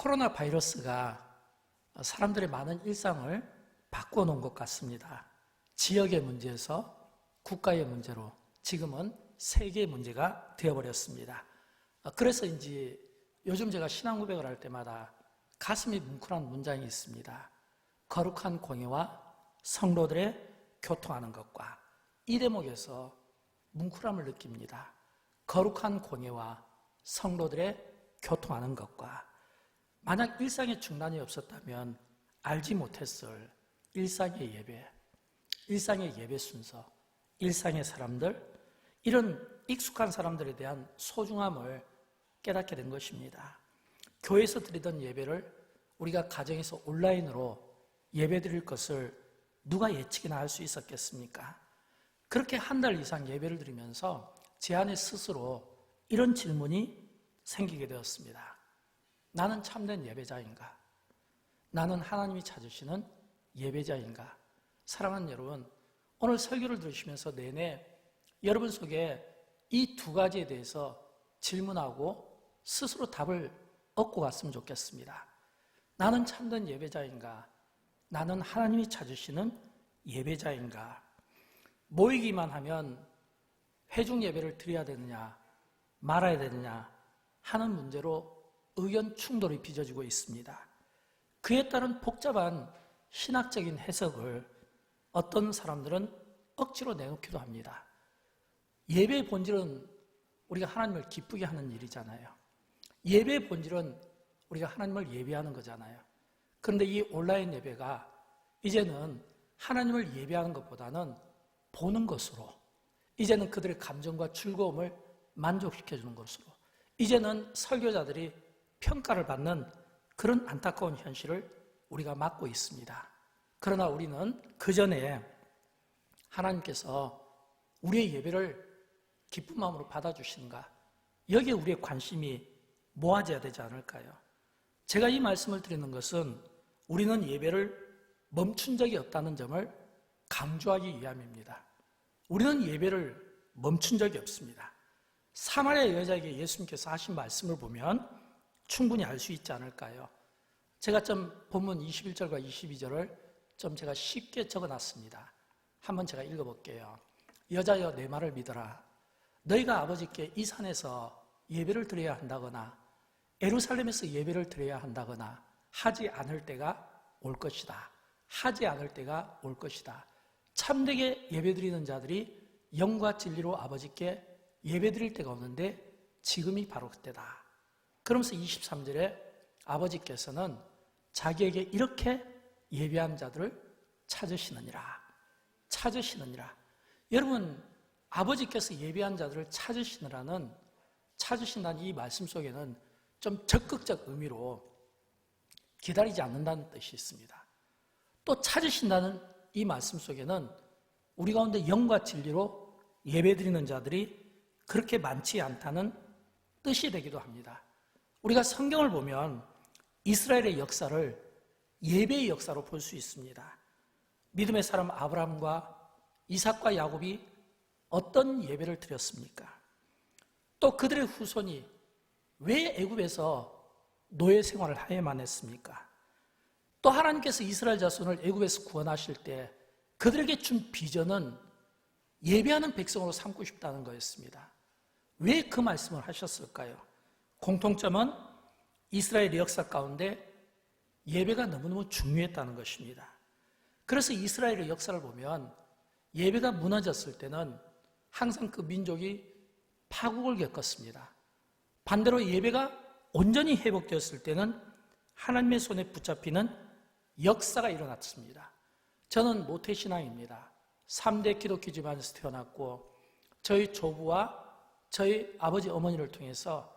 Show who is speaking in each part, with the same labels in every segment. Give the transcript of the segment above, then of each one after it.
Speaker 1: 코로나 바이러스가 사람들의 많은 일상을 바꾸어 놓은 것 같습니다. 지역의 문제에서 국가의 문제로 지금은 세계의 문제가 되어버렸습니다. 그래서인지 요즘 제가 신앙 고백을 할 때마다 가슴이 뭉클한 문장이 있습니다. 거룩한 공예와 성도들의 교통하는 것과, 이 대목에서 뭉클함을 느낍니다. 거룩한 공예와 성도들의 교통하는 것과, 만약 일상의 중단이 없었다면 알지 못했을 일상의 예배, 일상의 예배 순서, 일상의 사람들, 이런 익숙한 사람들에 대한 소중함을 깨닫게 된 것입니다. 교회에서 드리던 예배를 우리가 가정에서 온라인으로 예배 드릴 것을 누가 예측이나 할 수 있었겠습니까? 그렇게 한 달 이상 예배를 드리면서 제 안에 스스로 이런 질문이 생기게 되었습니다. 나는 참된 예배자인가? 나는 하나님이 찾으시는 예배자인가? 사랑하는 여러분, 오늘 설교를 들으시면서 내내 여러분 속에 이 두 가지에 대해서 질문하고 스스로 답을 얻고 갔으면 좋겠습니다. 나는 참된 예배자인가? 나는 하나님이 찾으시는 예배자인가? 모이기만 하면 회중 예배를 드려야 되느냐, 말아야 되느냐 하는 문제로 의견 충돌이 빚어지고 있습니다. 그에 따른 복잡한 신학적인 해석을 어떤 사람들은 억지로 내놓기도 합니다. 예배의 본질은 우리가 하나님을 기쁘게 하는 일이잖아요. 예배의 본질은 우리가 하나님을 예배하는 거잖아요. 그런데 이 온라인 예배가 이제는 하나님을 예배하는 것보다는 보는 것으로, 이제는 그들의 감정과 즐거움을 만족시켜주는 것으로, 이제는 설교자들이 평가를 받는 그런 안타까운 현실을 우리가 맞고 있습니다. 그러나 우리는 그 전에 하나님께서 우리의 예배를 기쁜 마음으로 받아주시는가, 여기에 우리의 관심이 모아져야 되지 않을까요? 제가 이 말씀을 드리는 것은 우리는 예배를 멈춘 적이 없다는 점을 강조하기 위함입니다. 우리는 예배를 멈춘 적이 없습니다. 사마리아 여자에게 예수님께서 하신 말씀을 보면 충분히 알 수 있지 않을까요? 제가 좀 본문 21절과 22절을 좀 제가 쉽게 적어놨습니다. 한번 제가 읽어볼게요. 여자여, 내 말을 믿어라. 너희가 아버지께 이 산에서 예배를 드려야 한다거나 예루살렘에서 예배를 드려야 한다거나 하지 않을 때가 올 것이다. 하지 않을 때가 올 것이다. 참되게 예배드리는 자들이 영과 진리로 아버지께 예배드릴 때가 오는데 지금이 바로 그때다. 그러면서 23절에 아버지께서는 자기에게 이렇게 예배한 자들을 찾으시느니라. 찾으시느니라. 여러분, 아버지께서 예배한 자들을 찾으시느라는, 찾으신다는 이 말씀 속에는 좀 적극적 의미로 기다리지 않는다는 뜻이 있습니다. 또 찾으신다는 이 말씀 속에는 우리 가운데 영과 진리로 예배드리는 자들이 그렇게 많지 않다는 뜻이 되기도 합니다. 우리가 성경을 보면 이스라엘의 역사를 예배의 역사로 볼 수 있습니다. 믿음의 사람 아브라함과 이삭과 야곱이 어떤 예배를 드렸습니까? 또 그들의 후손이 왜 애굽에서 노예 생활을 해야만 했습니까? 또 하나님께서 이스라엘 자손을 애굽에서 구원하실 때 그들에게 준 비전은 예배하는 백성으로 삼고 싶다는 거였습니다. 왜 그 말씀을 하셨을까요? 공통점은 이스라엘의 역사 가운데 예배가 너무너무 중요했다는 것입니다. 그래서 이스라엘의 역사를 보면 예배가 무너졌을 때는 항상 그 민족이 파국을 겪었습니다. 반대로 예배가 온전히 회복되었을 때는 하나님의 손에 붙잡히는 역사가 일어났습니다. 저는 모태신앙입니다. 3대 기독교 집안에서 태어났고 저희 조부와 저희 아버지 어머니를 통해서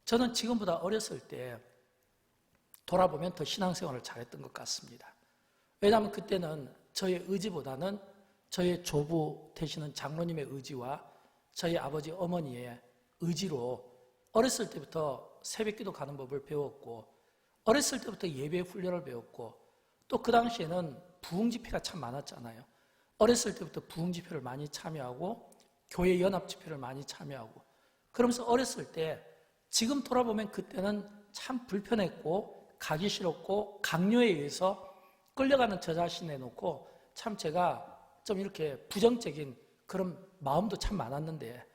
Speaker 1: 저는 지금보다 어렸을 때 돌아보면 더 신앙생활을 잘했던 것 같습니다. 왜냐하면 그때는 저의 의지보다는 저희 조부 되시는 장로님의 의지와 저희 아버지 어머니의 의지로 어렸을 때부터 새벽기도 가는 법을 배웠고, 어렸을 때부터 예배 훈련을 배웠고, 또 그 당시에는 부흥집회가 참 많았잖아요. 어렸을 때부터 부흥집회를 많이 참여하고 교회 연합집회를 많이 참여하고, 그러면서 어렸을 때 지금 돌아보면 그때는 참 불편했고 가기 싫었고 강요에 의해서 끌려가는 저 자신에 놓고 참 제가 좀 이렇게 부정적인 그런 마음도 참 많았는데,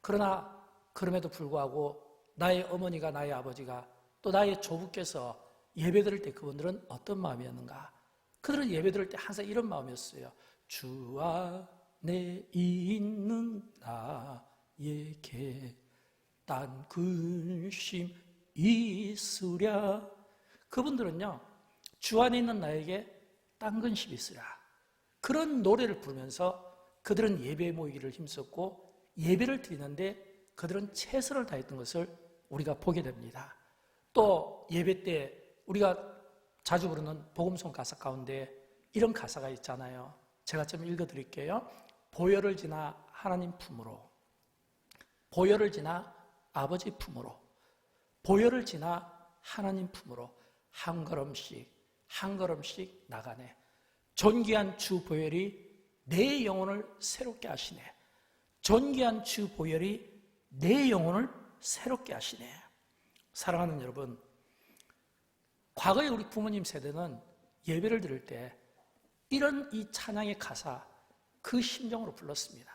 Speaker 1: 그러나 그럼에도 불구하고 나의 어머니가, 나의 아버지가, 또 나의 조부께서 예배 드릴 때 그분들은 어떤 마음이었는가? 그들은 예배 드릴 때 항상 이런 마음이었어요. 주 안에 있는 나에게 딴 근심 있으랴. 그분들은요, 주 안에 있는 나에게 딴 근심 있으랴, 그런 노래를 부르면서 그들은 예배에 모이기를 힘썼고 예배를 드리는데 그들은 최선을 다했던 것을 우리가 보게 됩니다. 또 예배 때 우리가 자주 부르는 복음송 가사 가운데 이런 가사가 있잖아요. 제가 좀 읽어드릴게요. 보혈을 지나 하나님 품으로, 보혈을 지나 아버지 품으로, 보혈을 지나 하나님 품으로 한 걸음씩 한 걸음씩 나가네. 존귀한 주 보혈이 내 영혼을 새롭게 하시네. 존귀한 주 보혈이 내 영혼을 새롭게 하시네. 사랑하는 여러분, 과거에 우리 부모님 세대는 예배를 드릴 때 이런 이 찬양의 가사, 그 심정으로 불렀습니다.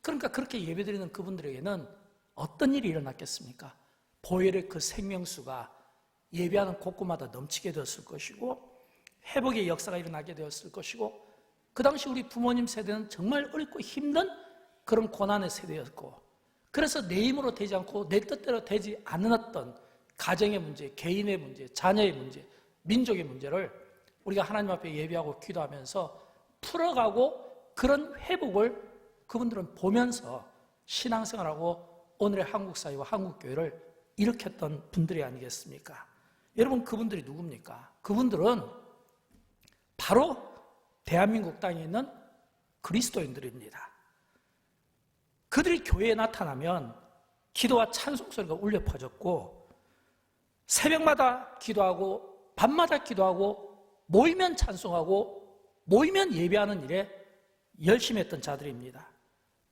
Speaker 1: 그러니까 그렇게 예배 드리는 그분들에게는 어떤 일이 일어났겠습니까? 보혈의 그 생명수가 예배하는 곳곳마다 넘치게 되었을 것이고 회복의 역사가 일어나게 되었을 것이고, 그 당시 우리 부모님 세대는 정말 어렵고 힘든 그런 고난의 세대였고, 그래서 내 힘으로 되지 않고 내 뜻대로 되지 않는 어떤 가정의 문제, 개인의 문제, 자녀의 문제, 민족의 문제를 우리가 하나님 앞에 예배하고 기도하면서 풀어가고, 그런 회복을 그분들은 보면서 신앙생활하고 오늘의 한국 사회와 한국 교회를 일으켰던 분들이 아니겠습니까? 여러분, 그분들이 누굽니까? 그분들은 바로 대한민국 땅에 있는 그리스도인들입니다. 그들이 교회에 나타나면 기도와 찬송 소리가 울려 퍼졌고, 새벽마다 기도하고 밤마다 기도하고 모이면 찬송하고 모이면 예배하는 일에 열심히 했던 자들입니다.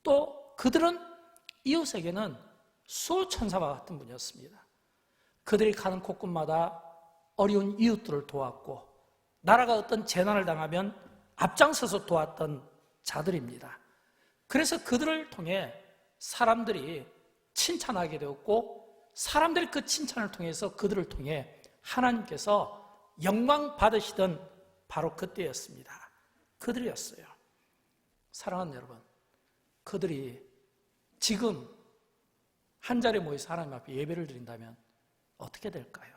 Speaker 1: 또 그들은 이웃에게는 수호천사와 같은 분이었습니다. 그들이 가는 곳곳마다 어려운 이웃들을 도왔고, 나라가 어떤 재난을 당하면 앞장서서 도왔던 자들입니다. 그래서 그들을 통해 사람들이 칭찬하게 되었고, 사람들이 그 칭찬을 통해서 그들을 통해 하나님께서 영광 받으시던 바로 그때였습니다. 그들이었어요. 사랑하는 여러분, 그들이 지금 한 자리에 모여서 하나님 앞에 예배를 드린다면 어떻게 될까요?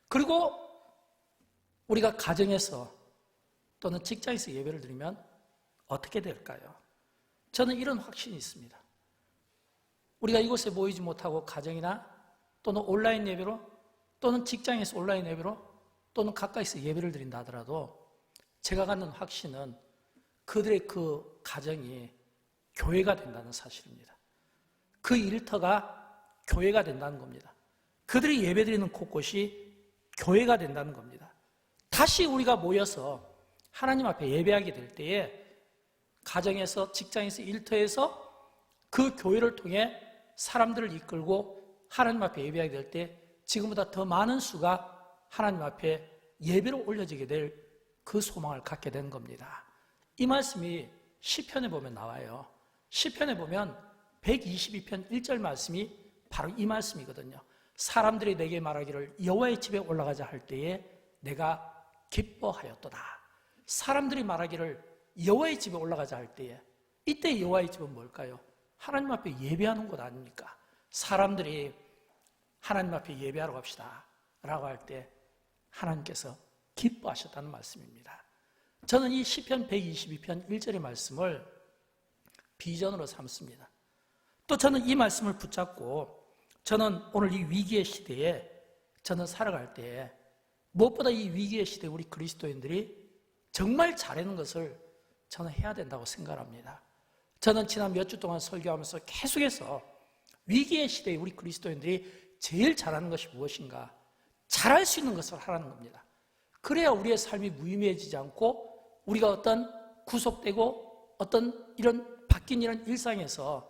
Speaker 1: 그리고 우리가 가정에서 또는 직장에서 예배를 드리면 어떻게 될까요? 저는 이런 확신이 있습니다. 우리가 이곳에 모이지 못하고 가정이나 또는 온라인 예배로, 또는 직장에서 온라인 예배로, 또는 가까이서 예배를 드린다 하더라도 제가 갖는 확신은 그들의 그 가정이 교회가 된다는 사실입니다. 그 일터가 교회가 된다는 겁니다. 그들이 예배드리는 곳곳이 교회가 된다는 겁니다. 다시 우리가 모여서 하나님 앞에 예배하게 될 때에 가정에서, 직장에서, 일터에서 그 교회를 통해 사람들을 이끌고 하나님 앞에 예배하게 될 때 지금보다 더 많은 수가 하나님 앞에 예배로 올려지게 될 그 소망을 갖게 된 겁니다. 이 말씀이 시편에 보면 나와요. 시편에 보면 122편 1절 말씀이 바로 이 말씀이거든요. 사람들이 내게 말하기를 여호와의 집에 올라가자 할 때에 내가 기뻐하였도다. 사람들이 말하기를 여호와의 집에 올라가자 할 때에, 이때 여호와의 집은 뭘까요? 하나님 앞에 예배하는 곳 아닙니까? 사람들이 하나님 앞에 예배하러 갑시다 라고 할 때 하나님께서 기뻐하셨다는 말씀입니다. 저는 이 시편 122편 1절의 말씀을 비전으로 삼습니다. 또 저는 이 말씀을 붙잡고 저는 오늘 이 위기의 시대에 저는 살아갈 때 무엇보다 이 위기의 시대에 우리 그리스도인들이 정말 잘하는 것을 저는 해야 된다고 생각합니다. 저는 지난 몇 주 동안 설교하면서 계속해서 위기의 시대에 우리 그리스도인들이 제일 잘하는 것이 무엇인가? 잘할 수 있는 것을 하라는 겁니다. 그래야 우리의 삶이 무의미해지지 않고 우리가 어떤 구속되고 어떤 이런 바뀐 이런 일상에서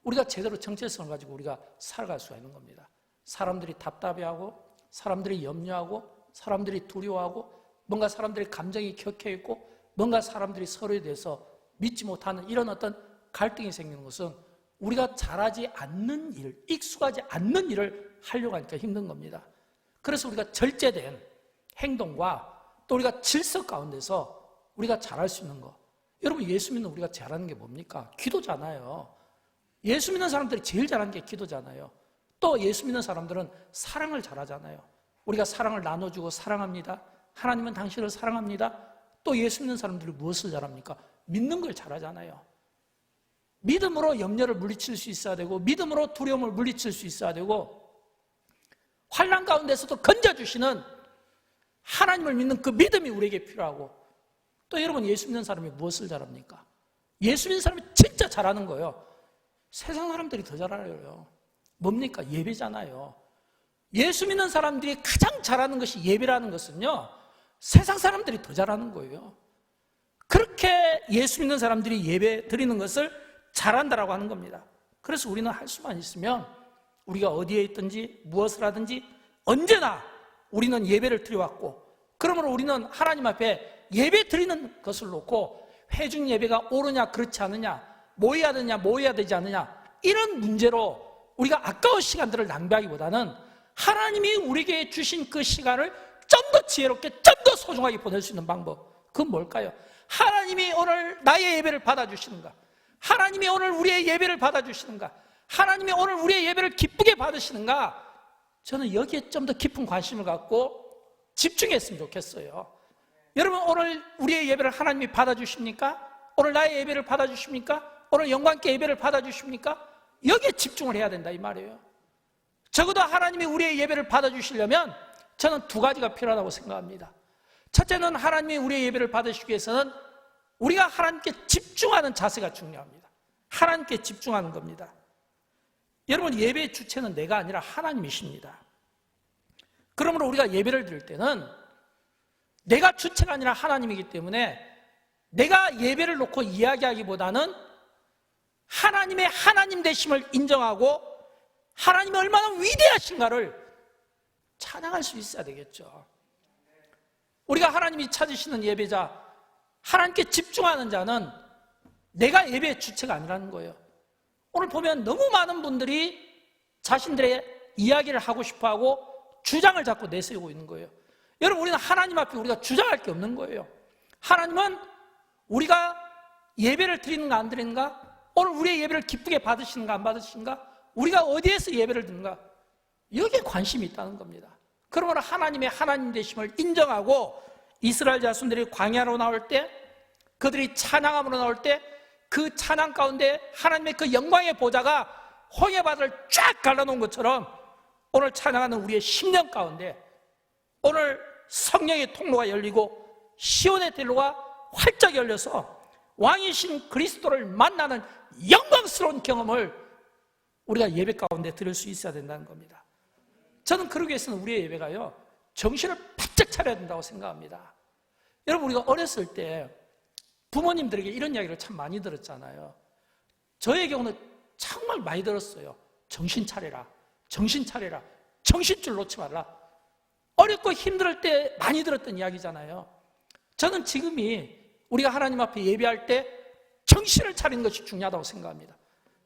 Speaker 1: 우리가 제대로 정체성을 가지고 우리가 살아갈 수가 있는 겁니다. 사람들이 답답해하고, 사람들이 염려하고, 사람들이 두려워하고, 뭔가 사람들의 감정이 격해 있고, 뭔가 사람들이 서로에 대해서 믿지 못하는 이런 어떤 갈등이 생기는 것은 우리가 잘하지 않는 일, 익숙하지 않는 일을 하려고 하니까 힘든 겁니다. 그래서 우리가 절제된 행동과 또 우리가 질서 가운데서 우리가 잘할 수 있는 거. 여러분, 예수 믿는 우리가 잘하는 게 뭡니까? 기도잖아요. 예수 믿는 사람들이 제일 잘하는 게 기도잖아요. 또 예수 믿는 사람들은 사랑을 잘하잖아요. 우리가 사랑을 나눠주고 사랑합니다. 하나님은 당신을 사랑합니다. 또 예수 믿는 사람들이 무엇을 잘합니까? 믿는 걸 잘하잖아요. 믿음으로 염려를 물리칠 수 있어야 되고, 믿음으로 두려움을 물리칠 수 있어야 되고, 환난 가운데서도 건져주시는 하나님을 믿는 그 믿음이 우리에게 필요하고, 또 여러분, 예수 믿는 사람이 무엇을 잘합니까? 예수 믿는 사람이 진짜 잘하는 거예요. 세상 사람들이 더 잘 알아요. 뭡니까? 예배잖아요. 예수 믿는 사람들이 가장 잘하는 것이 예배라는 것은요, 세상 사람들이 더 잘하는 거예요. 그렇게 예수 믿는 사람들이 예배 드리는 것을 잘한다라고 하는 겁니다. 그래서 우리는 할 수만 있으면 우리가 어디에 있든지 무엇을 하든지 언제나 우리는 예배를 드려왔고, 그러므로 우리는 하나님 앞에 예배 드리는 것을 놓고 회중 예배가 옳으냐 그렇지 않느냐, 모여야 되냐 모여야 되지 않느냐, 이런 문제로 우리가 아까운 시간들을 낭비하기보다는 하나님이 우리에게 주신 그 시간을 좀 더 지혜롭게, 좀 더 소중하게 보낼 수 있는 방법, 그건 뭘까요? 하나님이 오늘 나의 예배를 받아주시는가? 하나님이 오늘 우리의 예배를 받아주시는가? 하나님이 오늘 우리의 예배를 기쁘게 받으시는가? 저는 여기에 좀 더 깊은 관심을 갖고 집중했으면 좋겠어요. 여러분, 오늘 우리의 예배를 하나님이 받아주십니까? 오늘 나의 예배를 받아주십니까? 오늘 영광께 예배를 받아주십니까? 여기에 집중을 해야 된다 이 말이에요. 적어도 하나님이 우리의 예배를 받아주시려면 저는 두 가지가 필요하다고 생각합니다. 첫째는 하나님이 우리의 예배를 받으시기 위해서는 우리가 하나님께 집중하는 자세가 중요합니다. 하나님께 집중하는 겁니다. 여러분, 예배의 주체는 내가 아니라 하나님이십니다. 그러므로 우리가 예배를 드릴 때는 내가 주체가 아니라 하나님이기 때문에 내가 예배를 놓고 이야기하기보다는 하나님의 하나님 되심을 인정하고 하나님이 얼마나 위대하신가를 찬양할 수 있어야 되겠죠. 우리가 하나님이 찾으시는 예배자, 하나님께 집중하는 자는 내가 예배의 주체가 아니라는 거예요. 오늘 보면 너무 많은 분들이 자신들의 이야기를 하고 싶어하고 주장을 자꾸 내세우고 있는 거예요. 여러분, 우리는 하나님 앞에 우리가 주장할 게 없는 거예요. 하나님은 우리가 예배를 드리는가 안 드리는가, 오늘 우리의 예배를 기쁘게 받으시는가 안 받으시는가, 우리가 어디에서 예배를 드는가, 여기에 관심이 있다는 겁니다. 그러므로 하나님의 하나님 되심을 인정하고 이스라엘 자손들이 광야로 나올 때, 그들이 찬양함으로 나올 때 그 찬양 가운데 하나님의 그 영광의 보좌가 홍해바다를 쫙 갈라놓은 것처럼 오늘 찬양하는 우리의 심령 가운데 오늘 성령의 통로가 열리고 시온의 대로가 활짝 열려서 왕이신 그리스도를 만나는 영광스러운 경험을 우리가 예배 가운데 드릴 수 있어야 된다는 겁니다. 저는 그러기 위해서는 우리의 예배가요, 정신을 바짝 차려야 된다고 생각합니다. 여러분, 우리가 어렸을 때 부모님들에게 이런 이야기를 참 많이 들었잖아요. 저의 경우는 정말 많이 들었어요. 정신 차려라, 정신 차려라, 정신줄 놓지 말라. 어렵고 힘들 때 많이 들었던 이야기잖아요. 저는 지금이 우리가 하나님 앞에 예배할 때 정신을 차리는 것이 중요하다고 생각합니다.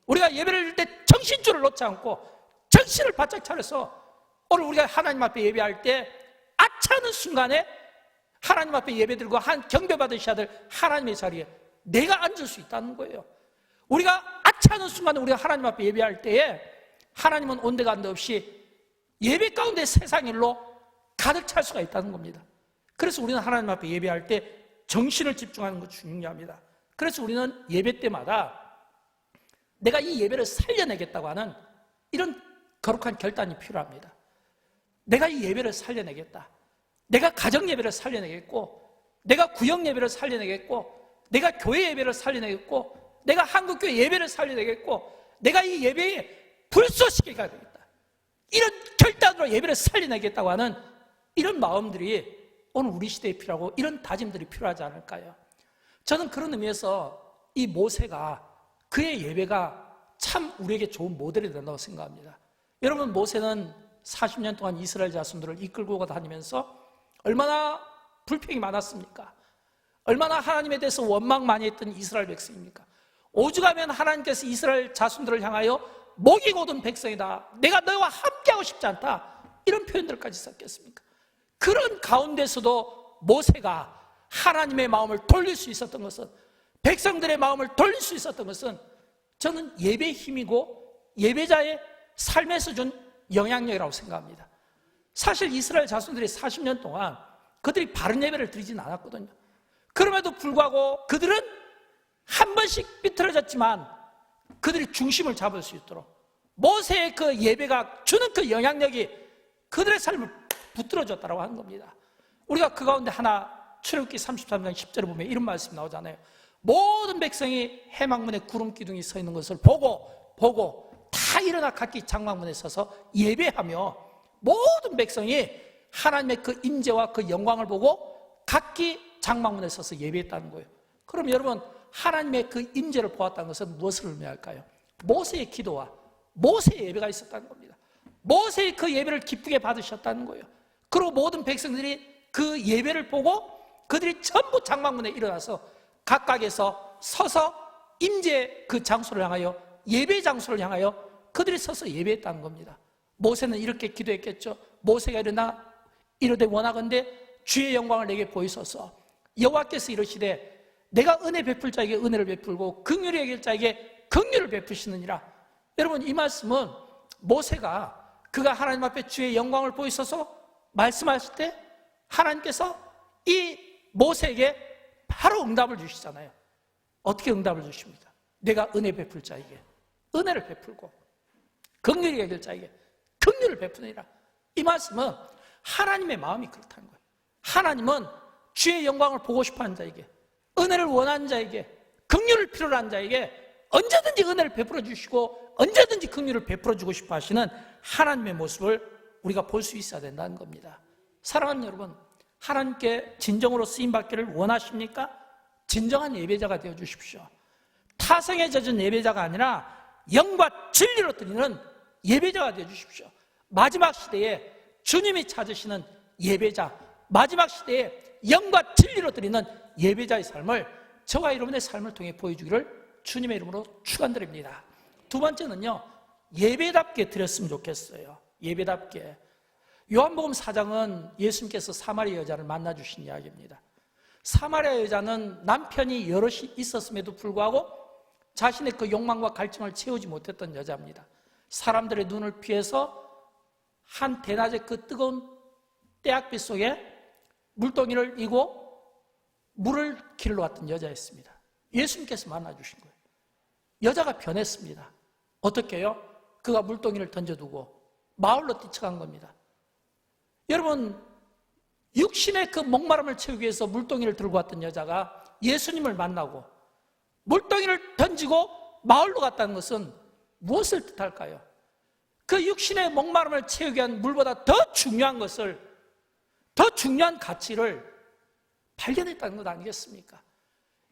Speaker 1: 우리가 예배를 드릴 때 정신줄을 놓지 않고 정신을 바짝 차려서 오늘 우리가 하나님 앞에 예배할 때 아차하는 순간에 하나님 앞에 예배드리고 경배 받으셔야 될 하나님의 자리에 내가 앉을 수 있다는 거예요. 우리가 아차하는 순간에 우리가 하나님 앞에 예배할 때에 하나님은 온데간데 없이 예배 가운데 세상 일로 가득 찰 수가 있다는 겁니다. 그래서 우리는 하나님 앞에 예배할 때 정신을 집중하는 것 중요합니다. 그래서 우리는 예배 때마다 내가 이 예배를 살려내겠다고 하는 이런 거룩한 결단이 필요합니다. 내가 이 예배를 살려내겠다. 내가 가정 예배를 살려내겠고, 내가 구역 예배를 살려내겠고, 내가 교회 예배를 살려내겠고, 내가 한국교회 예배를 살려내겠고, 내가 이 예배에 불쏘시게 가야겠다. 이런 결단으로 예배를 살려내겠다고 하는 이런 마음들이 오늘 우리 시대에 필요하고 이런 다짐들이 필요하지 않을까요? 저는 그런 의미에서 이 모세가, 그의 예배가 참 우리에게 좋은 모델이 된다고 생각합니다. 여러분, 모세는 40년 동안 이스라엘 자손들을 이끌고 다니면서 얼마나 불평이 많았습니까? 얼마나 하나님에 대해서 원망 많이 했던 이스라엘 백성입니까? 오죽하면 하나님께서 이스라엘 자손들을 향하여 목이 곧은 백성이다, 내가 너와 함께하고 싶지 않다, 이런 표현들까지 썼겠습니까? 그런 가운데서도 모세가 하나님의 마음을 돌릴 수 있었던 것은, 백성들의 마음을 돌릴 수 있었던 것은 저는 예배의 힘이고 예배자의 삶에서 준 영향력이라고 생각합니다. 사실 이스라엘 자손들이 40년 동안 그들이 바른 예배를 드리진 않았거든요. 그럼에도 불구하고 그들은 한 번씩 삐뚤어졌지만 그들이 중심을 잡을 수 있도록 모세의 그 예배가 주는 그 영향력이 그들의 삶을 붙들어줬다고 하는 겁니다. 우리가 그 가운데 하나, 출애굽기 33장 10절에 보면 이런 말씀이 나오잖아요. 모든 백성이 해망문에 구름 기둥이 서 있는 것을 보고 다 일어나 각기 장막문에 서서 예배하며 모든 백성이 하나님의 그 임재와 그 영광을 보고 각기 장막문에 서서 예배했다는 거예요. 그럼 여러분, 하나님의 그 임재를 보았다는 것은 무엇을 의미할까요? 모세의 기도와 모세의 예배가 있었다는 겁니다. 모세의 그 예배를 기쁘게 받으셨다는 거예요. 그리고 모든 백성들이 그 예배를 보고 그들이 전부 장막문에 일어나서 각각에서 서서 임재 그 장소를 향하여, 예배 장소를 향하여 그들이 서서 예배했다는 겁니다. 모세는 이렇게 기도했겠죠. 모세가 일어나 이르되 원하건대 주의 영광을 내게 보이소서. 여호와께서 이르시되 내가 은혜 베풀 자에게 은혜를 베풀고 긍휼히 여길 자에게 긍휼을 베푸시느니라. 여러분, 이 말씀은 모세가 그가 하나님 앞에 주의 영광을 보이소서 말씀하실 때 하나님께서 이 모세에게 바로 응답을 주시잖아요. 어떻게 응답을 주십니까? 내가 은혜 베풀 자에게 은혜를 베풀고 긍휼히 여길 자에게 긍휼을 베푸느니라. 이 말씀은 하나님의 마음이 그렇다는 거예요. 하나님은 주의 영광을 보고 싶어하는 자에게, 은혜를 원하는 자에게, 긍휼을 필요로 하는 자에게 언제든지 은혜를 베풀어 주시고 언제든지 긍휼을 베풀어 주고 싶어 하시는 하나님의 모습을 우리가 볼 수 있어야 된다는 겁니다. 사랑하는 여러분, 하나님께 진정으로 쓰임받기를 원하십니까? 진정한 예배자가 되어 주십시오. 타성에 젖은 예배자가 아니라 영과 진리로 드리는 예배자가 되어 주십시오. 마지막 시대에 주님이 찾으시는 예배자, 마지막 시대에 영과 진리로 드리는 예배자의 삶을 저와 여러분의 삶을 통해 보여주기를 주님의 이름으로 축원드립니다. 두 번째는요, 예배답게 드렸으면 좋겠어요. 예배답게. 요한복음 4장은 예수님께서 사마리아 여자를 만나주신 이야기입니다. 사마리아 여자는 남편이 여럿이 있었음에도 불구하고 자신의 그 욕망과 갈증을 채우지 못했던 여자입니다. 사람들의 눈을 피해서 한 대낮에 그 뜨거운 때약빛 속에 물동이를 이고 물을 길러 왔던 여자였습니다. 예수님께서 만나주신 거예요. 여자가 변했습니다. 어떻게 해요? 그가 물동이를 던져두고 마을로 뛰쳐간 겁니다. 여러분, 육신의 그 목마름을 채우기 위해서 물동이를 들고 왔던 여자가 예수님을 만나고 물동이를 던지고 마을로 갔다는 것은 무엇을 뜻할까요? 그 육신의 목마름을 채우기 위한 물보다 더 중요한 것을, 더 중요한 가치를 발견했다는 것 아니겠습니까?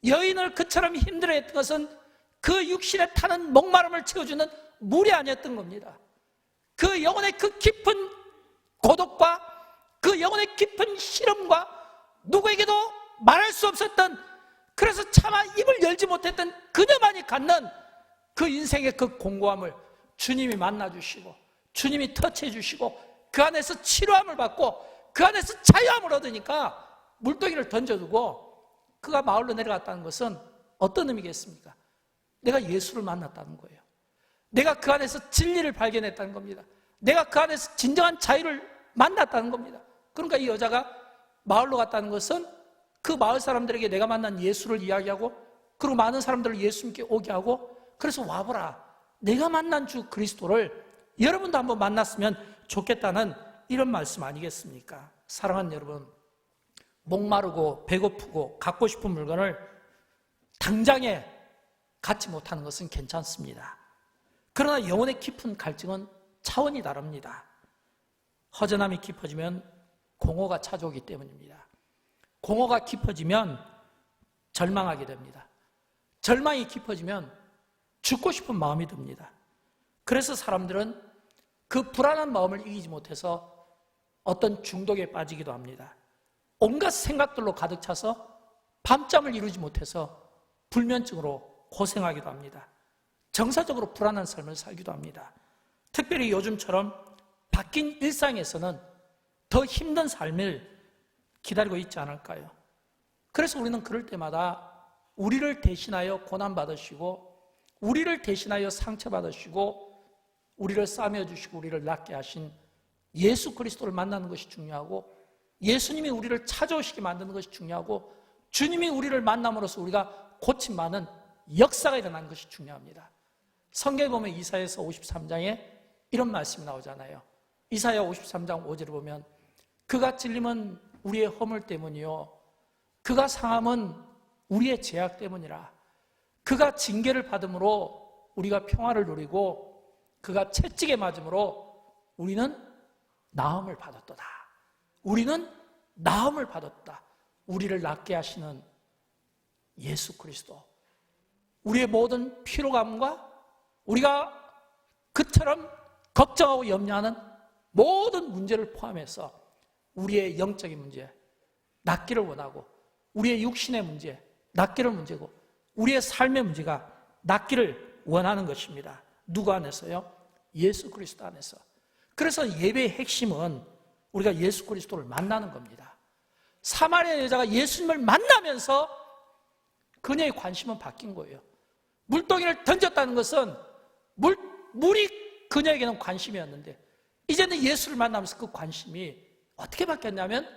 Speaker 1: 여인을 그처럼 힘들어했던 것은 그 육신에 타는 목마름을 채워주는 물이 아니었던 겁니다. 그 영혼의 그 깊은 고독과 그 영혼의 깊은 시름과 누구에게도 말할 수 없었던, 그래서 차마 입을 열지 못했던 그녀만이 갖는 그 인생의 그 공고함을 주님이 만나주시고 주님이 터치해 주시고 그 안에서 치료함을 받고 그 안에서 자유함을 얻으니까 물동이를 던져두고 그가 마을로 내려갔다는 것은 어떤 의미겠습니까? 내가 예수를 만났다는 거예요. 내가 그 안에서 진리를 발견했다는 겁니다. 내가 그 안에서 진정한 자유를 만났다는 겁니다. 그러니까 이 여자가 마을로 갔다는 것은 그 마을 사람들에게 내가 만난 예수를 이야기하고, 그리고 많은 사람들을 예수님께 오게 하고, 그래서 와보라, 내가 만난 주 그리스도를 여러분도 한번 만났으면 좋겠다는 이런 말씀 아니겠습니까? 사랑하는 여러분, 목마르고 배고프고 갖고 싶은 물건을 당장에 갖지 못하는 것은 괜찮습니다. 그러나 영혼의 깊은 갈증은 차원이 다릅니다. 허전함이 깊어지면 공허가 찾아오기 때문입니다. 공허가 깊어지면 절망하게 됩니다. 절망이 깊어지면 죽고 싶은 마음이 듭니다. 그래서 사람들은 그 불안한 마음을 이기지 못해서 어떤 중독에 빠지기도 합니다. 온갖 생각들로 가득 차서 밤잠을 이루지 못해서 불면증으로 고생하기도 합니다. 정서적으로 불안한 삶을 살기도 합니다. 특별히 요즘처럼 바뀐 일상에서는 더 힘든 삶을 기다리고 있지 않을까요? 그래서 우리는 그럴 때마다 우리를 대신하여 고난받으시고 우리를 대신하여 상처받으시고 우리를 싸매어주시고 우리를 낫게 하신 예수 그리스도를 만나는 것이 중요하고 예수님이 우리를 찾아오시게 만드는 것이 중요하고 주님이 우리를 만남으로써 우리가 고침받는 역사가 일어나는 것이 중요합니다. 성경에 보면 이사야서 53장에 이런 말씀이 나오잖아요. 이사야 53장 5절을 보면 그가 찔림은 우리의 허물 때문이요 그가 상함은 우리의 죄악 때문이라. 그가 징계를 받음으로 우리가 평화를 누리고 그가 채찍에 맞음으로 우리는 나음을 받았도다. 우리는 나음을 받았다. 우리를 낫게 하시는 예수 그리스도. 우리의 모든 피로감과 우리가 그처럼 걱정하고 염려하는 모든 문제를 포함해서 우리의 영적인 문제, 낫기를 원하고 우리의 육신의 문제, 낫기를 문제고 우리의 삶의 문제가 낫기를 원하는 것입니다. 누구 안에서요? 예수 그리스도 안에서. 그래서 예배의 핵심은 우리가 예수 그리스도를 만나는 겁니다. 사마리아 여자가 예수님을 만나면서 그녀의 관심은 바뀐 거예요. 물동이를 던졌다는 것은 물이 그녀에게는 관심이었는데 이제는 예수를 만나면서 그 관심이 어떻게 바뀌었냐면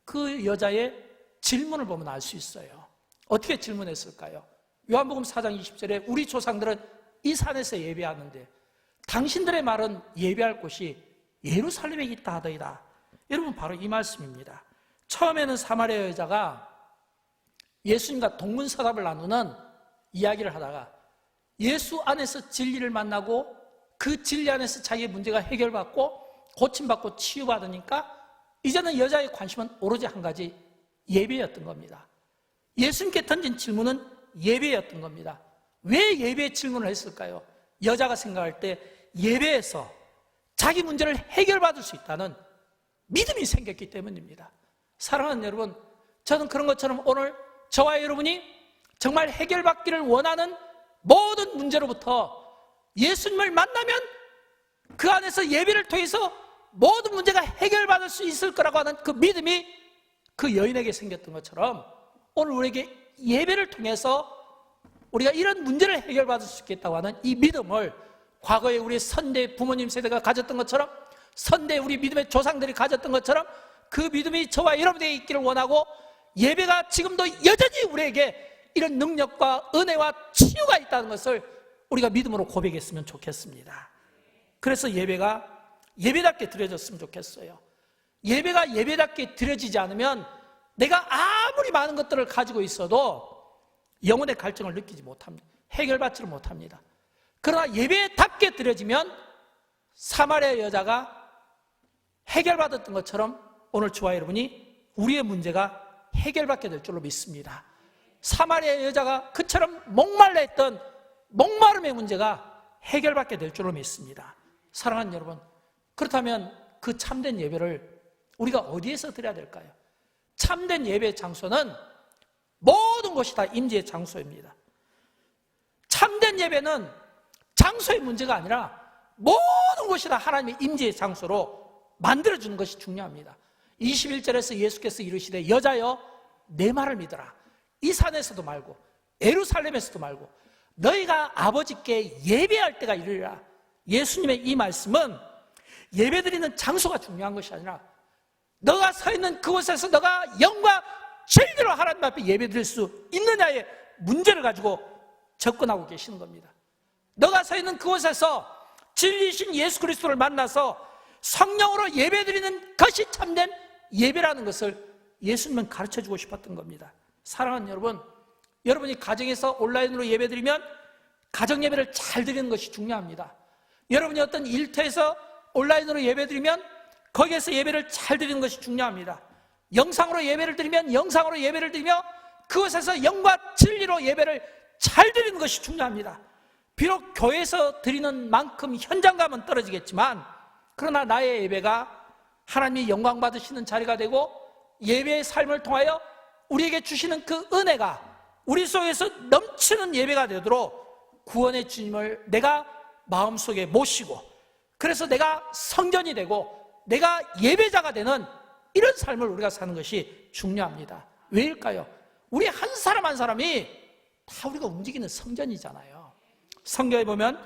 Speaker 1: 그 여자의 질문을 보면 알 수 있어요. 어떻게 질문했을까요? 요한복음 4장 20절에 우리 조상들은 이 산에서 예배하는데 당신들의 말은 예배할 곳이 예루살렘에 있다 하더이다. 여러분 바로 이 말씀입니다. 처음에는 사마리아 여자가 예수님과 동문서답을 나누는 이야기를 하다가 예수 안에서 진리를 만나고 그 진리 안에서 자기의 문제가 해결받고 고침받고 치유받으니까 이제는 여자의 관심은 오로지 한 가지 예배였던 겁니다. 예수님께 던진 질문은 예배였던 겁니다. 왜 예배의 질문을 했을까요? 여자가 생각할 때 예배에서 자기 문제를 해결받을 수 있다는 믿음이 생겼기 때문입니다. 사랑하는 여러분, 저는 그런 것처럼 오늘 저와 여러분이 정말 해결받기를 원하는 모든 문제로부터 예수님을 만나면 그 안에서 예배를 통해서 모든 문제가 해결받을 수 있을 거라고 하는 그 믿음이 그 여인에게 생겼던 것처럼 오늘 우리에게 예배를 통해서 우리가 이런 문제를 해결받을 수 있겠다고 하는 이 믿음을 과거에 우리 선대 부모님 세대가 가졌던 것처럼 선대 우리 믿음의 조상들이 가졌던 것처럼 그 믿음이 저와 여러분에게 있기를 원하고 예배가 지금도 여전히 우리에게 이런 능력과 은혜와 치유가 있다는 것을 우리가 믿음으로 고백했으면 좋겠습니다. 그래서 예배가 예배답게 드려졌으면 좋겠어요. 예배가 예배답게 드려지지 않으면 내가 아무리 많은 것들을 가지고 있어도 영혼의 갈증을 느끼지 못합니다. 해결받지를 못합니다. 그러나 예배답게 드려지면 사마리아 여자가 해결받았던 것처럼 오늘 저와 여러분이 우리의 문제가 해결받게 될 줄로 믿습니다. 사마리아 여자가 그처럼 목말라 했던 목마름의 문제가 해결받게 될 줄로 믿습니다. 사랑하는 여러분, 그렇다면 그 참된 예배를 우리가 어디에서 드려야 될까요? 참된 예배의 장소는 모든 곳이 다 임재의 장소입니다. 참된 예배는 장소의 문제가 아니라 모든 곳이 다 하나님의 임재의 장소로 만들어주는 것이 중요합니다. 21절에서 예수께서 이르시되 여자여 내 말을 믿어라. 이 산에서도 말고 예루살렘에서도 말고 너희가 아버지께 예배할 때가 이르리라. 예수님의 이 말씀은 예배드리는 장소가 중요한 것이 아니라 너가 서 있는 그곳에서 너가 영과 진리로 하나님 앞에 예배드릴 수 있느냐의 문제를 가지고 접근하고 계시는 겁니다. 너가 서 있는 그곳에서 진리이신 예수 그리스도를 만나서 성령으로 예배드리는 것이 참된 예배라는 것을 예수님은 가르쳐주고 싶었던 겁니다. 사랑하는 여러분, 여러분이 가정에서 온라인으로 예배드리면 가정 예배를 잘 드리는 것이 중요합니다. 여러분이 어떤 일터에서 온라인으로 예배드리면 거기에서 예배를 잘 드리는 것이 중요합니다. 영상으로 예배를 드리면 영상으로 예배를 드리며 그곳에서 영과 진리로 예배를 잘 드리는 것이 중요합니다. 비록 교회에서 드리는 만큼 현장감은 떨어지겠지만 그러나 나의 예배가 하나님이 영광 받으시는 자리가 되고 예배의 삶을 통하여 우리에게 주시는 그 은혜가 우리 속에서 넘치는 예배가 되도록 구원의 주님을 내가 마음속에 모시고, 그래서 내가 성전이 되고 내가 예배자가 되는 이런 삶을 우리가 사는 것이 중요합니다. 왜일까요? 우리 한 사람 한 사람이 다 우리가 움직이는 성전이잖아요. 성경에 보면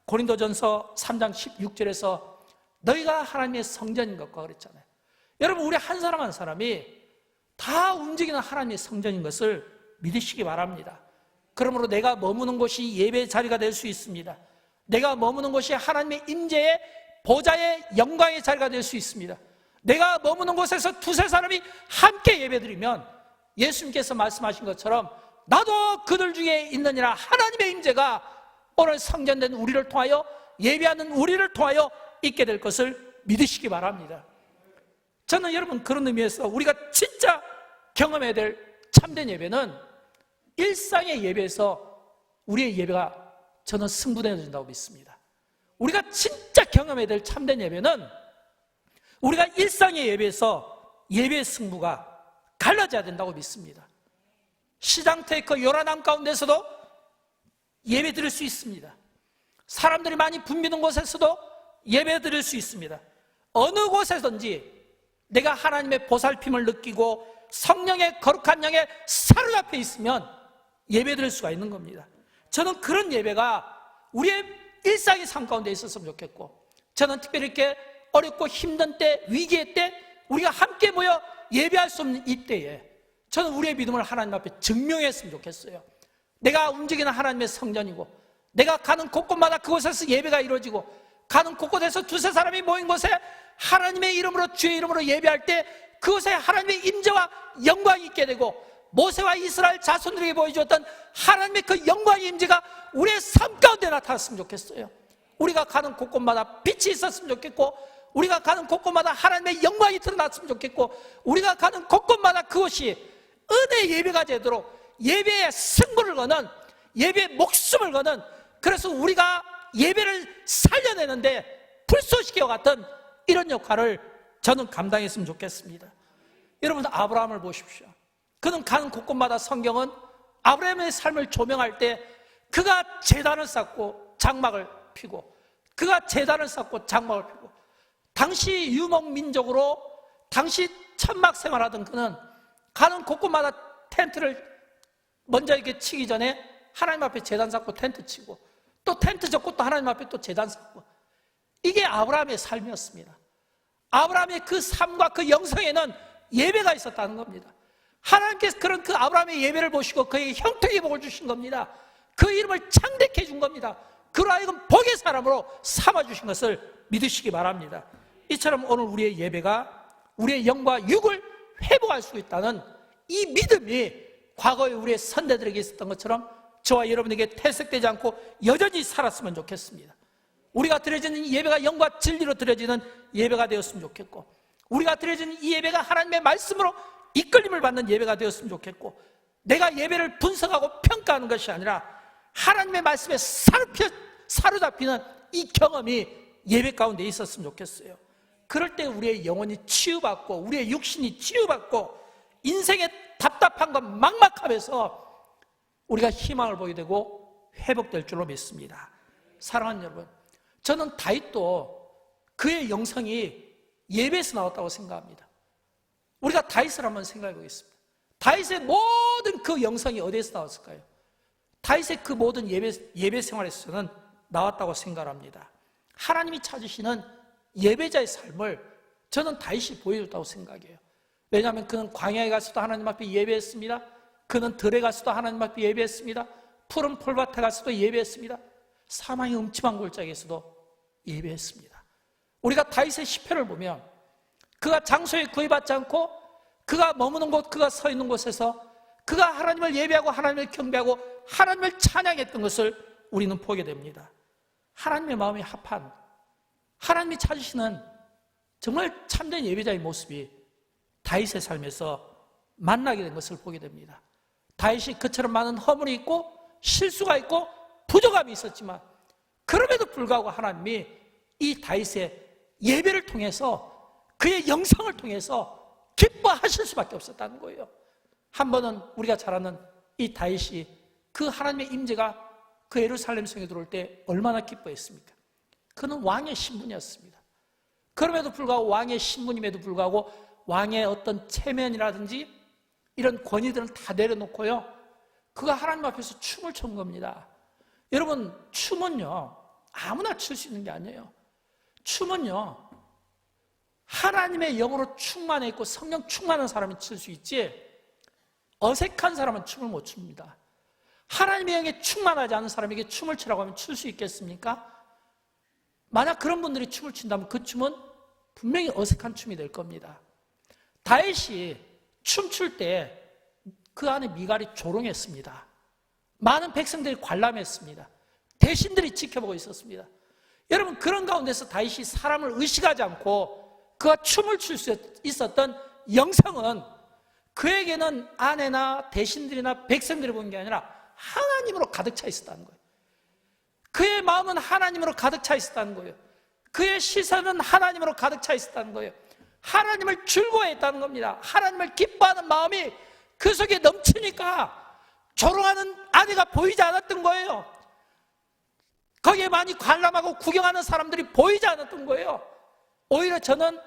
Speaker 1: 고린도전서 3장 16절에서 너희가 하나님의 성전인 것과 그랬잖아요. 여러분, 우리 한 사람 한 사람이 다 움직이는 하나님의 성전인 것을 믿으시기 바랍니다. 그러므로 내가 머무는 곳이 예배의 자리가 될 수 있습니다. 내가 머무는 곳이 하나님의 임재의 보좌의 영광의 자리가 될 수 있습니다. 내가 머무는 곳에서 두세 사람이 함께 예배드리면 예수님께서 말씀하신 것처럼 나도 그들 중에 있느니라, 하나님의 임재가 오늘 성전된 우리를 통하여, 예배하는 우리를 통하여 있게 될 것을 믿으시기 바랍니다. 저는 여러분, 그런 의미에서 우리가 진짜 경험해야 될 참된 예배는 일상의 예배에서 우리의 예배가 저는 승부되어진다고 믿습니다. 우리가 진짜 경험해야 될 참된 예배는 우리가 일상의 예배에서 예배의 승부가 갈라져야 된다고 믿습니다. 시장터의 그 요란함 가운데서도 예배 드릴 수 있습니다. 사람들이 많이 붐비는 곳에서도 예배 드릴 수 있습니다. 어느 곳에든지 내가 하나님의 보살핌을 느끼고 성령의 거룩한 영에 사로잡혀 있으면 예배 드릴 수가 있는 겁니다. 저는 그런 예배가 우리의 일상의 삶 가운데 있었으면 좋겠고, 저는 특별히 이렇게 어렵고 힘든 때, 위기의 때 우리가 함께 모여 예배할 수 없는 이때에 저는 우리의 믿음을 하나님 앞에 증명했으면 좋겠어요. 내가 움직이는 하나님의 성전이고, 내가 가는 곳곳마다 그곳에서 예배가 이루어지고, 가는 곳곳에서 두세 사람이 모인 곳에 하나님의 이름으로, 주의 이름으로 예배할 때 그곳에 하나님의 임재와 영광이 있게 되고, 모세와 이스라엘 자손들에게 보여주었던 하나님의 그 영광의 임재가 우리의 삶 가운데 나타났으면 좋겠어요. 우리가 가는 곳곳마다 빛이 있었으면 좋겠고, 우리가 가는 곳곳마다 하나님의 영광이 드러났으면 좋겠고, 우리가 가는 곳곳마다 그것이 은혜의 예배가 되도록 예배의 승부를 거는, 예배의 목숨을 거는, 그래서 우리가 예배를 살려내는데 불쏘시개와 같은 이런 역할을 저는 감당했으면 좋겠습니다. 여러분, 아브라함을 보십시오. 그는 가는 곳곳마다 성경은 아브라함의 삶을 조명할 때 그가 제단을 쌓고 장막을 피고, 그가 제단을 쌓고 장막을 피고, 당시 유목민족으로 당시 천막 생활하던 그는 가는 곳곳마다 텐트를 먼저 이렇게 치기 전에 하나님 앞에 제단 쌓고 텐트 치고, 또 텐트 젓고 또 하나님 앞에 또 제단 쌓고, 이게 아브라함의 삶이었습니다. 아브라함의 그 삶과 그 영성에는 예배가 있었다는 겁니다. 하나님께서 그런 그 아브라함의 예배를 보시고 그에게 형통의 복을 주신 겁니다. 그 이름을 창대케 준 겁니다. 그로 하여금 복의 사람으로 삼아주신 것을 믿으시기 바랍니다. 이처럼 오늘 우리의 예배가 우리의 영과 육을 회복할 수 있다는 이 믿음이 과거에 우리의 선대들에게 있었던 것처럼 저와 여러분에게 퇴색되지 않고 여전히 살았으면 좋겠습니다. 우리가 드려지는 이 예배가 영과 진리로 드려지는 예배가 되었으면 좋겠고, 우리가 드려지는 이 예배가 하나님의 말씀으로 이끌림을 받는 예배가 되었으면 좋겠고, 내가 예배를 분석하고 평가하는 것이 아니라 하나님의 말씀에 사로잡히는 이 경험이 예배 가운데 있었으면 좋겠어요. 그럴 때 우리의 영혼이 치유받고, 우리의 육신이 치유받고, 인생의 답답함과 막막함에서 우리가 희망을 보게 되고 회복될 줄로 믿습니다. 사랑하는 여러분, 저는 다윗도 그의 영성이 예배에서 나왔다고 생각합니다. 우리가 다윗을 한번 생각해 보겠습니다. 다윗의 모든 그 영성이 어디에서 나왔을까요? 다윗의 그 모든 예배 생활에서는 나왔다고 생각합니다. 하나님이 찾으시는 예배자의 삶을 저는 다윗이 보여줬다고 생각해요. 왜냐하면 그는 광야에 가서도 하나님 앞에 예배했습니다. 그는 들에 가서도 하나님 앞에 예배했습니다. 푸른 풀밭에 가서도 예배했습니다. 사망의 음침한 골짜기에서도 예배했습니다. 우리가 다윗의 시편을 보면 그가 장소에 구애받지 않고 그가 머무는 곳, 그가 서 있는 곳에서 그가 하나님을 예배하고 하나님을 경배하고 하나님을 찬양했던 것을 우리는 보게 됩니다. 하나님의 마음이 합한, 하나님이 찾으시는 정말 참된 예배자의 모습이 다윗의 삶에서 만나게 된 것을 보게 됩니다. 다윗이 그처럼 많은 허물이 있고 실수가 있고 부족함이 있었지만 그럼에도 불구하고 하나님이 이 다윗의 예배를 통해서 그의 영상을 통해서 기뻐하실 수밖에 없었다는 거예요. 한 번은 우리가 잘 아는 이 다윗이 그 하나님의 임재가 그 예루살렘 성에 들어올 때 얼마나 기뻐했습니까? 그는 왕의 신분이었습니다. 그럼에도 불구하고 왕의 신분임에도 불구하고 왕의 어떤 체면이라든지 이런 권위들은 다 내려놓고요, 그가 하나님 앞에서 춤을 춘 겁니다. 여러분, 춤은요 아무나 출 수 있는 게 아니에요. 춤은요 하나님의 영으로 충만해 있고 성령 충만한 사람이 출 수 있지, 어색한 사람은 춤을 못 춥니다. 하나님의 영에 충만하지 않은 사람에게 춤을 추라고 하면 출 수 있겠습니까? 만약 그런 분들이 춤을 춘다면 그 춤은 분명히 어색한 춤이 될 겁니다. 다윗이 춤출 때 그 안에 미갈이 조롱했습니다. 많은 백성들이 관람했습니다. 대신들이 지켜보고 있었습니다. 여러분, 그런 가운데서 다윗이 사람을 의식하지 않고 그가 춤을 출 수 있었던 영성은 그에게는 아내나 대신들이나 백성들이 보는 게 아니라 하나님으로 가득 차 있었다는 거예요. 그의 마음은 하나님으로 가득 차 있었다는 거예요. 그의 시선은 하나님으로 가득 차 있었다는 거예요. 하나님을 즐거워했다는 겁니다. 하나님을 기뻐하는 마음이 그 속에 넘치니까 조롱하는 아내가 보이지 않았던 거예요. 거기에 많이 관람하고 구경하는 사람들이 보이지 않았던 거예요. 오히려 저는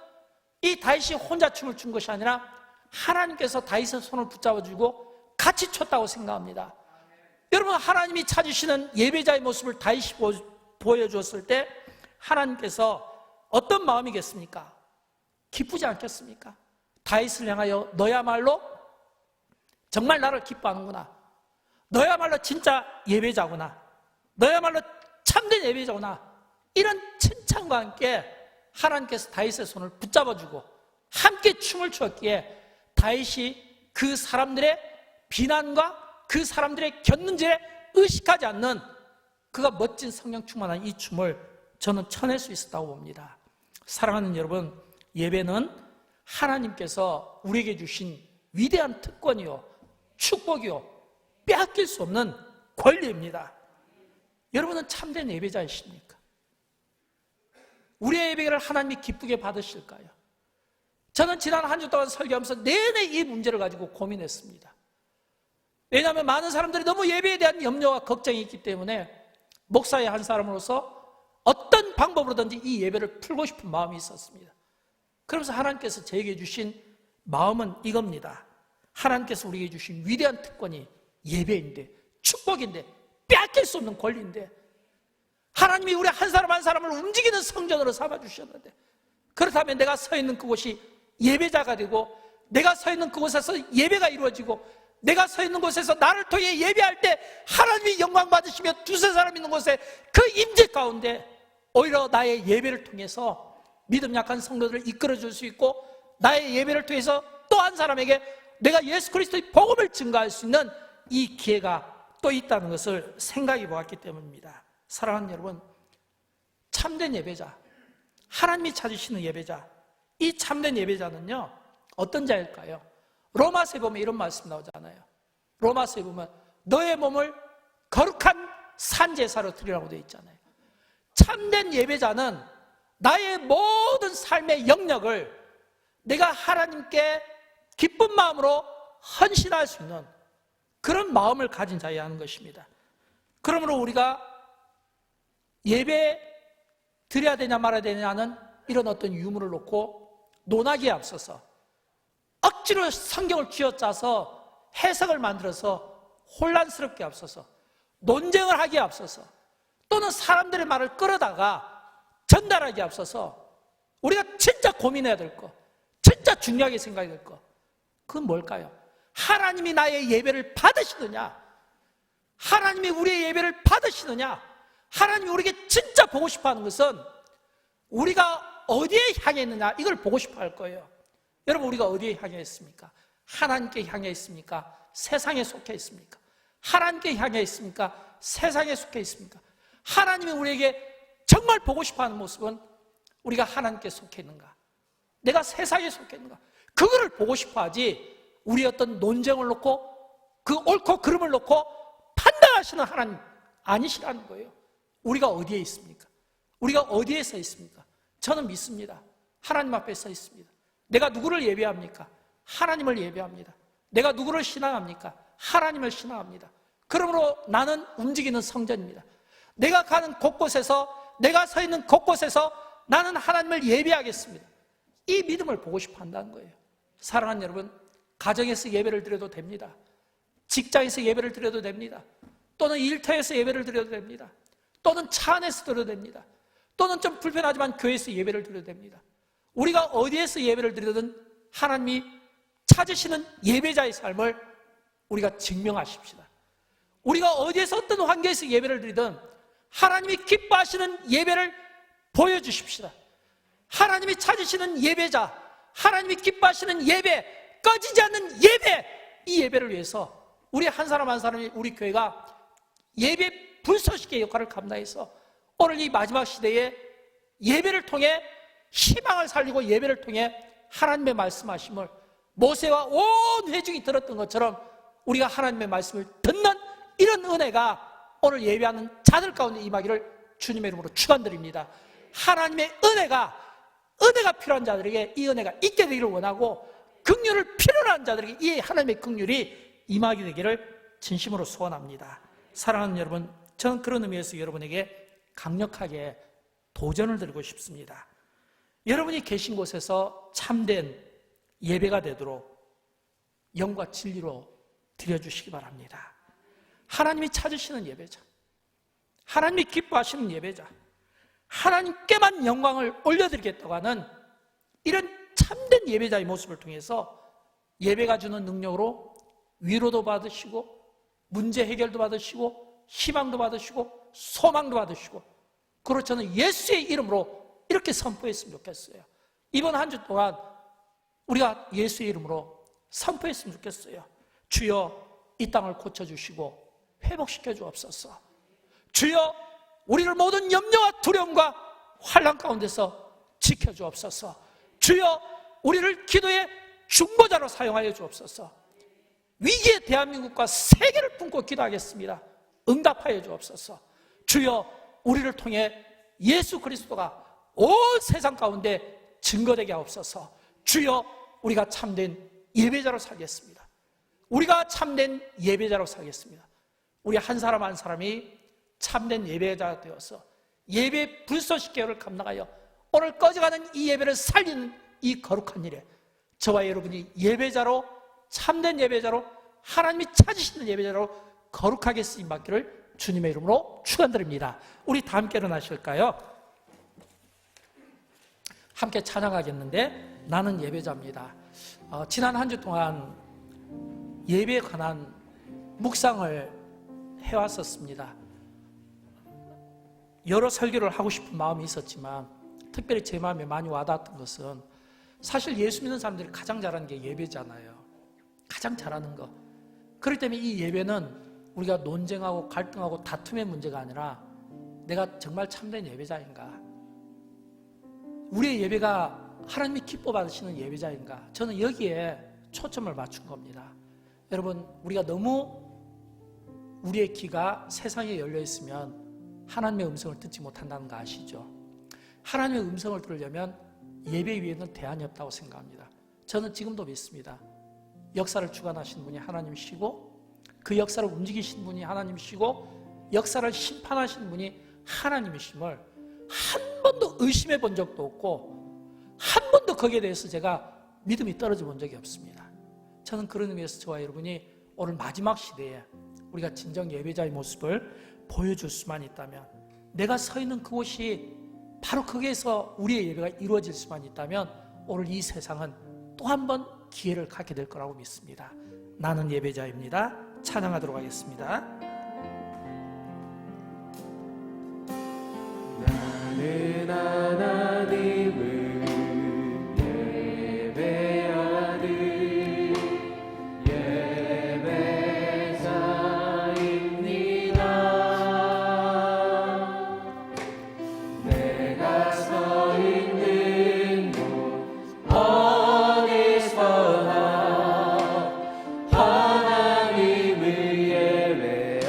Speaker 1: 이 다윗이 혼자 춤을 춘 것이 아니라 하나님께서 다윗의 손을 붙잡아주고 같이 췄다고 생각합니다. 여러분, 하나님이 찾으시는 예배자의 모습을 다윗이 보여주었을 때 하나님께서 어떤 마음이겠습니까? 기쁘지 않겠습니까? 다윗을 향하여 너야말로 정말 나를 기뻐하는구나, 너야말로 진짜 예배자구나, 너야말로 참된 예배자구나, 이런 칭찬과 함께 하나님께서 다윗의 손을 붙잡아주고 함께 춤을 추었기에 다윗이 그 사람들의 비난과 그 사람들의 곁눈질에 의식하지 않는 그가 멋진 성령 충만한 이 춤을 저는 쳐낼 수 있었다고 봅니다. 사랑하는 여러분, 예배는 하나님께서 우리에게 주신 위대한 특권이요, 축복이요, 빼앗길 수 없는 권리입니다. 여러분은 참된 예배자이십니까? 우리의 예배를 하나님이 기쁘게 받으실까요? 저는 지난 한 주 동안 설교하면서 내내 이 문제를 가지고 고민했습니다. 왜냐하면 많은 사람들이 너무 예배에 대한 염려와 걱정이 있기 때문에 목사의 한 사람으로서 어떤 방법으로든지 이 예배를 풀고 싶은 마음이 있었습니다. 그러면서 하나님께서 저에게 주신 마음은 이겁니다. 하나님께서 우리에게 주신 위대한 특권이 예배인데, 축복인데, 빼앗길 수 없는 권리인데, 하나님이 우리 한 사람 한 사람을 움직이는 성전으로 삼아주셨는데, 그렇다면 내가 서 있는 그곳이 예배자가 되고, 내가 서 있는 그곳에서 예배가 이루어지고, 내가 서 있는 곳에서 나를 통해 예배할 때 하나님이 영광 받으시며 두세 사람 있는 곳에 그 임재 가운데 오히려 나의 예배를 통해서 믿음 약한 성도들을 이끌어줄 수 있고, 나의 예배를 통해서 또 한 사람에게 내가 예수 그리스도의 복음을 증거할 수 있는 이 기회가 또 있다는 것을 생각해 보았기 때문입니다. 사랑하는 여러분, 참된 예배자, 하나님이 찾으시는 예배자, 이 참된 예배자는요 어떤 자일까요? 로마서에 보면 이런 말씀 나오잖아요. 로마서에 보면 너의 몸을 거룩한 산제사로 드리라고 되어 있잖아요. 참된 예배자는 나의 모든 삶의 영역을 내가 하나님께 기쁜 마음으로 헌신할 수 있는 그런 마음을 가진 자여야 하는 것입니다. 그러므로 우리가 예배 드려야 되냐 말아야 되냐는 이런 어떤 유무를 놓고 논하기에 앞서서 억지로 성경을 쥐어짜서 해석을 만들어서 혼란스럽게 앞서서 논쟁을 하기에 앞서서 또는 사람들의 말을 끌어다가 전달하기에 앞서서 우리가 진짜 고민해야 될 거, 진짜 중요하게 생각해야 될 거, 그건 뭘까요? 하나님이 나의 예배를 받으시느냐, 하나님이 우리의 예배를 받으시느냐, 하나님이 우리에게 진짜 보고 싶어하는 것은 우리가 어디에 향해 있느냐, 이걸 보고 싶어 할 거예요. 여러분, 우리가 어디에 향해 있습니까? 하나님께 향해 있습니까? 세상에 속해 있습니까? 하나님께 향해 있습니까? 세상에 속해 있습니까? 하나님이 우리에게 정말 보고 싶어하는 모습은 우리가 하나님께 속해 있는가, 내가 세상에 속해 있는가, 그거를 보고 싶어하지 우리 어떤 논쟁을 놓고 그 옳고 그름을 놓고 판단하시는 하나님 아니시라는 거예요. 우리가 어디에 있습니까? 우리가 어디에 서 있습니까? 저는 믿습니다. 하나님 앞에 서 있습니다. 내가 누구를 예배합니까? 하나님을 예배합니다. 내가 누구를 신앙합니까? 하나님을 신앙합니다. 그러므로 나는 움직이는 성전입니다. 내가 가는 곳곳에서, 내가 서 있는 곳곳에서 나는 하나님을 예배하겠습니다. 이 믿음을 보고 싶어 한다는 거예요. 사랑하는 여러분, 가정에서 예배를 드려도 됩니다. 직장에서 예배를 드려도 됩니다. 또는 일터에서 예배를 드려도 됩니다. 또는 차 안에서 드려도 됩니다. 또는 좀 불편하지만 교회에서 예배를 드려도 됩니다. 우리가 어디에서 예배를 드리든 하나님이 찾으시는 예배자의 삶을 우리가 증명하십시다. 우리가 어디에서 어떤 환경에서 예배를 드리든 하나님이 기뻐하시는 예배를 보여주십시다. 하나님이 찾으시는 예배자, 하나님이 기뻐하시는 예배, 꺼지지 않는 예배, 이 예배를 위해서 우리 한 사람 한 사람이, 우리 교회가 예배 불쏘시개 역할을 감당해서 오늘 이 마지막 시대에 예배를 통해 희망을 살리고 예배를 통해 하나님의 말씀하심을 모세와 온 회중이 들었던 것처럼 우리가 하나님의 말씀을 듣는 이런 은혜가 오늘 예배하는 자들 가운데 임하기를 주님의 이름으로 축원드립니다. 하나님의 은혜가 필요한 자들에게 이 은혜가 있게 되기를 원하고, 긍휼을 필요로 하는 자들에게 이 하나님의 긍휼이 임하게 되기를 진심으로 소원합니다. 사랑하는 여러분, 저는 그런 의미에서 여러분에게 강력하게 도전을 드리고 싶습니다. 여러분이 계신 곳에서 참된 예배가 되도록 영과 진리로 드려주시기 바랍니다. 하나님이 찾으시는 예배자, 하나님이 기뻐하시는 예배자, 하나님께만 영광을 올려드리겠다고 하는 이런 참된 예배자의 모습을 통해서 예배가 주는 능력으로 위로도 받으시고 문제 해결도 받으시고 희망도 받으시고 소망도 받으시고, 그렇죠. 저는 예수의 이름으로 이렇게 선포했으면 좋겠어요. 이번 한 주 동안 우리가 예수의 이름으로 선포했으면 좋겠어요. 주여, 이 땅을 고쳐주시고 회복시켜 주옵소서. 주여, 우리를 모든 염려와 두려움과 환난 가운데서 지켜주옵소서. 주여, 우리를 기도의 중보자로 사용하여 주옵소서. 위기의 대한민국과 세계를 품고 기도하겠습니다. 응답하여 주옵소서. 주여, 우리를 통해 예수 그리스도가 온 세상 가운데 증거되게 하옵소서. 주여, 우리가 참된 예배자로 살겠습니다. 우리가 참된 예배자로 살겠습니다. 우리 한 사람 한 사람이 참된 예배자가 되어서 예배 불쏘시개를 감당하여 오늘 꺼져가는 이 예배를 살리는 이 거룩한 일에 저와 여러분이 예배자로, 참된 예배자로, 하나님이 찾으시는 예배자로 거룩하게 쓰임받기를 주님의 이름으로 축원드립니다. 우리 다 함께 일어나실까요? 함께 찬양하겠는데, 나는 예배자입니다. 지난 한 주 동안 예배에 관한 묵상을 해왔었습니다. 여러 설교를 하고 싶은 마음이 있었지만 특별히 제 마음에 많이 와닿았던 것은, 사실 예수 믿는 사람들이 가장 잘하는 게 예배잖아요. 가장 잘하는 거. 그렇기 때문에 이 예배는 우리가 논쟁하고 갈등하고 다툼의 문제가 아니라 내가 정말 참된 예배자인가, 우리의 예배가 하나님이 기뻐 받으시는 예배자인가, 저는 여기에 초점을 맞춘 겁니다. 여러분, 우리가 너무 우리의 귀가 세상에 열려 있으면 하나님의 음성을 듣지 못한다는 거 아시죠? 하나님의 음성을 들으려면 예배 위에는 대안이 없다고 생각합니다. 저는 지금도 믿습니다. 역사를 주관하시는 분이 하나님이시고, 그 역사를 움직이시는 분이 하나님이시고, 역사를 심판하시는 분이 하나님이심을 한 번도 의심해 본 적도 없고, 한 번도 거기에 대해서 제가 믿음이 떨어져 본 적이 없습니다. 저는 그런 의미에서 저와 여러분이 오늘 마지막 시대에 우리가 진정 예배자의 모습을 보여줄 수만 있다면, 내가 서 있는 그곳이 바로 거기에서 우리의 예배가 이루어질 수만 있다면 오늘 이 세상은 또 한 번 기회를 갖게 될 거라고 믿습니다. 나는 예배자입니다. 찬양하도록 하겠습니다.
Speaker 2: 나는 하나님을
Speaker 3: 하나님을 예배하리.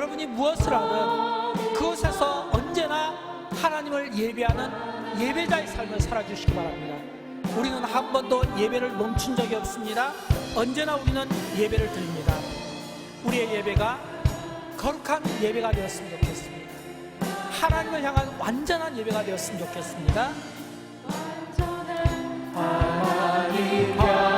Speaker 1: 여러분이 무엇을 하든 그것에서 언제나 하나님을 예배하는 예배자의 삶을 살아주시기 바랍니다. 우리는 한 번도 예배를 멈춘 적이 없습니다. 언제나 우리는 예배를 드립니다. 우리의 예배가 거룩한 예배가 되었으면 좋겠습니다. 하나님을 향한 완전한 예배가 되었으면 좋겠습니다.
Speaker 2: 하나님 향